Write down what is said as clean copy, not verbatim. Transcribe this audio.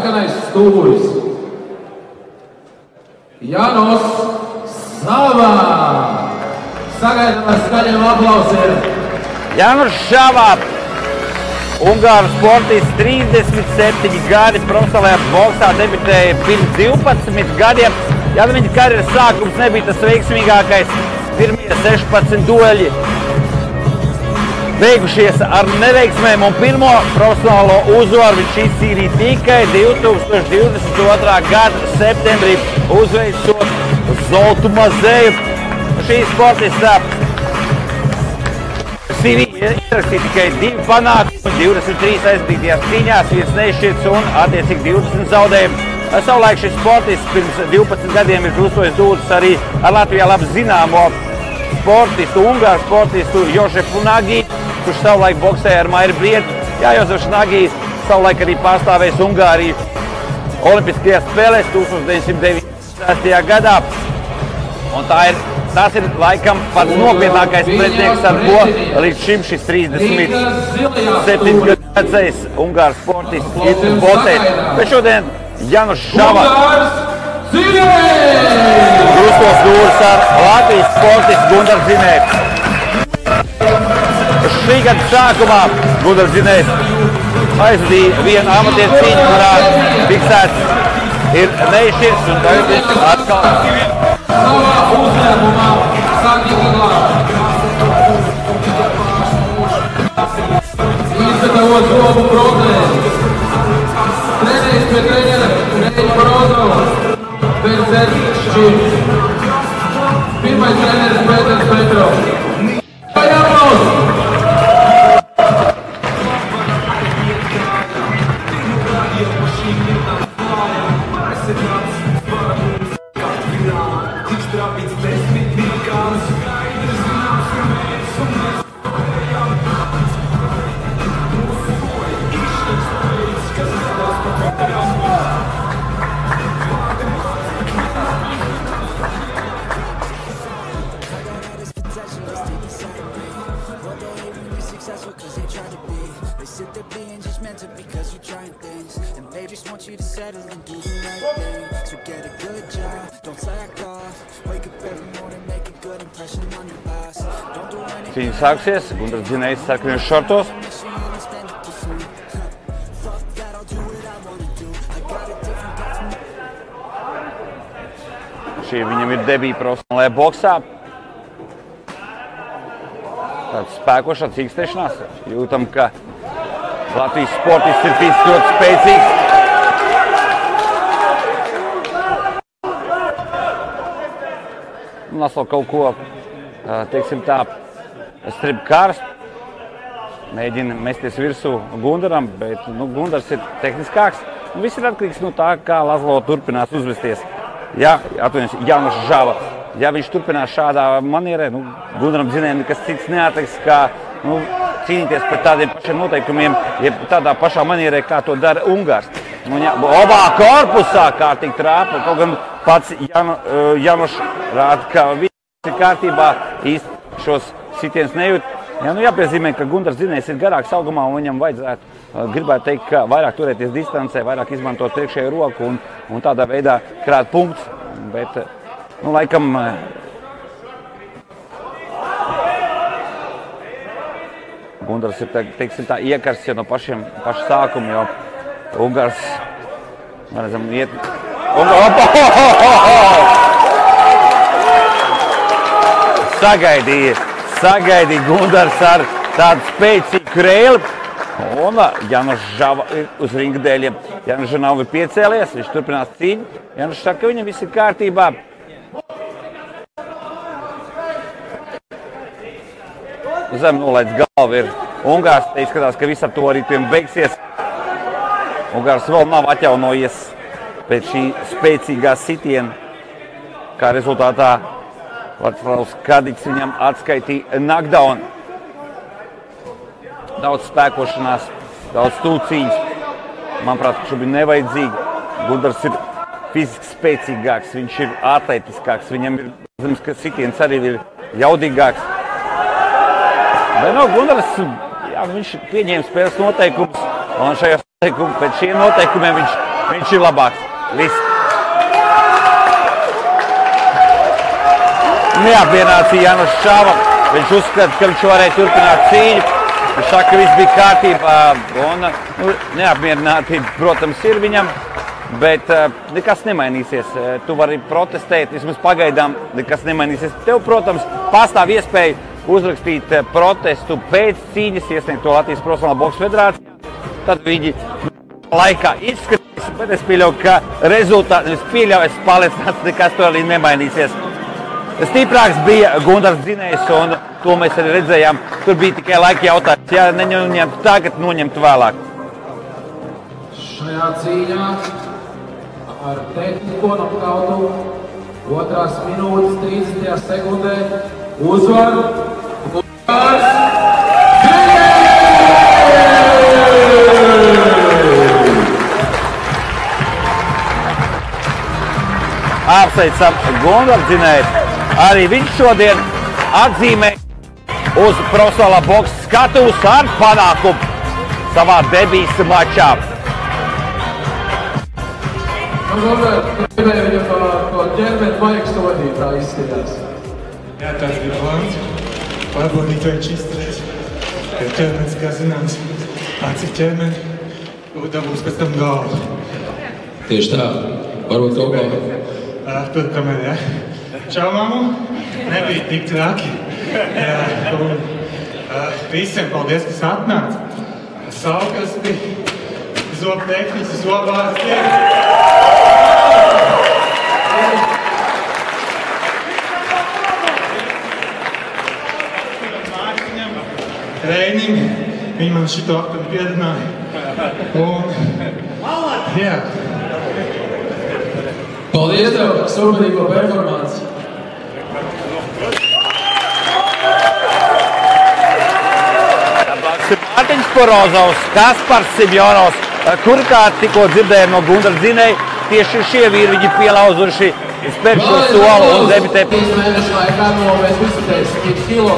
sarkanais stūris. Jānos Žava. Sagaidām ar skaļiem aplausiem. Jānos Žava, ungāru sportists, 37 gadi, profesionālajā boksā debitēja pirms 12 gadiem. Ja viņa karjeras sākums nebija tas veiksmīgākais, pirmie 16 dueļi beigušies ar neveiksmēm un pirmo profesionālo uzvaru viņš izcīnīja tikai 2022. Gada septembrī, uzveicot Zoltu Mazeju. Šī sportistā CV ierakstīja tikai 2 panākumi, 23 aizvadītajās cīņās, 1 neizšķirts un attiecīgi 20 zaudējumi. Savulaik šis sportists pirms 12 gadiem ir krustojis dūrus arī ar Latvijā labi zināmo sportistu, ungāru sportistu Jožefu Nagi, kurš savulaik boksēja ar Mairu Brietu. Jā, Jozefs Nagi savulaik arī pārstāvējis Ungāriju Olimpiskajās spēlēs 1996. gadā. Un tas ir laikam pats nopietnākais pretinieks, ar ko līdz šim šis 37 gadu vecais ungāru sportists ir boksējis. Bet šodien Jānos Žava krustos dūrus ar Latvijas sportistu Gundaru Zinēju. Šī gada sākumā Gundaru Zinējs aizvadīja vienu amatieru cīņu, kurā fiksēts ir neizšķirts un tagad atkal savā uzņēmumā sāk ieglāt. Izgatavot zobu protēzi. Trenējis pie trenera Reļa Morozova. Pēc šķirts. Pirmais treneris Pēters Petrovs. Jānos! Cīņa sāksies, Gundars Zinējs sarkanajos šortos. Šī viņam ir debija profesionālajā boksā. Tāds spēkošā cīkstēšanās. Jūtam, ka Latvijas sportists ir fiziski ļoti spēcīgs. Laslo kaut ko, teiksim tā, strib karst, mēģina mesties virsū Gundaram, bet Gundars ir tehniskāks. Viss ir atkarīgs no tā, kā Laslo turpinās uzvesties. Ja, atvainojos, Jānos Žava, ja viņš turpinās šādā manierē, Gundaram Zinējam nekas cits neatliks, kā cīnīties pret tādiem pašiem noteikumiem, ja tādā pašā manierē, kā to dara Ungārs. Obā korpusā kārtīgi trāpa, kaut gan pats Jānos rāda, ka viss ir kārtībā, īsti šos sitienus nejūt. Jāpiezīmē, ka Gundars Zinējs ir garāks augumā un viņam vajadzētu, gribētu teikt, ka vairāk turēties distancē, vairāk izmantot priekšējo roku un tādā veidā krāt punktus. Bet, laikam, Gundars ir, teiksim tā, iekarsts jau no paša sākuma, jo Ungārs, redzam, iet... Sagaidīja Gundars ar tādu spēcīgu krēli. Un Jānos Žava ir uz ringa dēļiem. Jānos Žava ir piecēlies, viņš turpinās cīņu. Jānos saka, ka viņam viss ir kārtībā. Zem nolaidz galvu ir Ungārs. Te izskatās, ka viss ar to arī tiem beigsies. Ungārs vēl nav atjaunojies pēc šī spēcīgā sitiena, kā rezultātā Vaclavs Kadiks viņam atskaitīja knockdown. Daudz spēkošanās, daudz stūcīņas. Manuprāt, šobrīd nevajadzīgi. Gundars ir fiziski spēcīgāks, viņš ir atletiskāks, viņam ir, zināms, ka sitiens arī ir jaudīgāks. Bet Gundars, viņš pieņēma spēles noteikumus, un pēc šiem noteikumiem viņš viņš ir labāks. Viss. Neapmierināts Jānis Šāva. Viņš uzskata, ka viņš varēja turpināt cīņu. Viņš saka, ka viss bija kārtībā. Un neapmierinātība, protams, ir viņam, bet nekas nemainīsies. Tu vari protestēt, vismaz pagaidām nekas nemainīsies. Tev, protams, pastāv iespēja uzrakstīt protestu pēc cīņas, iesniegt to Latvijas Profesionālā boksa federācijā. Tad viņi laikā izskatīs, bet es pieļauju, ka rezultāti, es pārliecināts, nekas to arī nemainīsies. Stiprāks bija Gundars Dzinējs, un to mēs arī redzējām. Tur bija tikai laika jautājums. Ja neņemtu tagad, noņemtu vēlāk. Šajā cīņā ar tehnisko nokautu 2 minūtes 30 sekundē uzvar Gundars Dzinējs! Apsveicam Gundaru Dzinēju. Arī viņš šodien atzīmē uz profesionālā boksa skatuves ar panākumu savā debijas mačā. Gribēju viņam to ķermeni vajag sodīt, tā izskatās. Jā, tāds bija plāns. Pārbaudīt, vai viņš izturēs. Jo ķermenis, kā zināms, acis ķermeni, dabūs pēc tam galvu. Tieši tā, varbūt kaut kā. Tur kamēr, jā. Čau, mamu. Nebija tik traki. Visiem paldies, kas atnāca. Saukasti, zobtehniķis, zobārsti. Trēniņi. Viņi man šito aptuveni piedināja. Un, jā. Paldies tev par superīgo performanci! Mārtiņš Porozovs, Kaspars Simjonovs, kur kā tikko dzirdējām no Gundara Dzinēja, tieši šie vīri viņi pielauzuši spēr šo soli un debitē. 3 mēnešu laikā mēs visatēsim 1 kilo.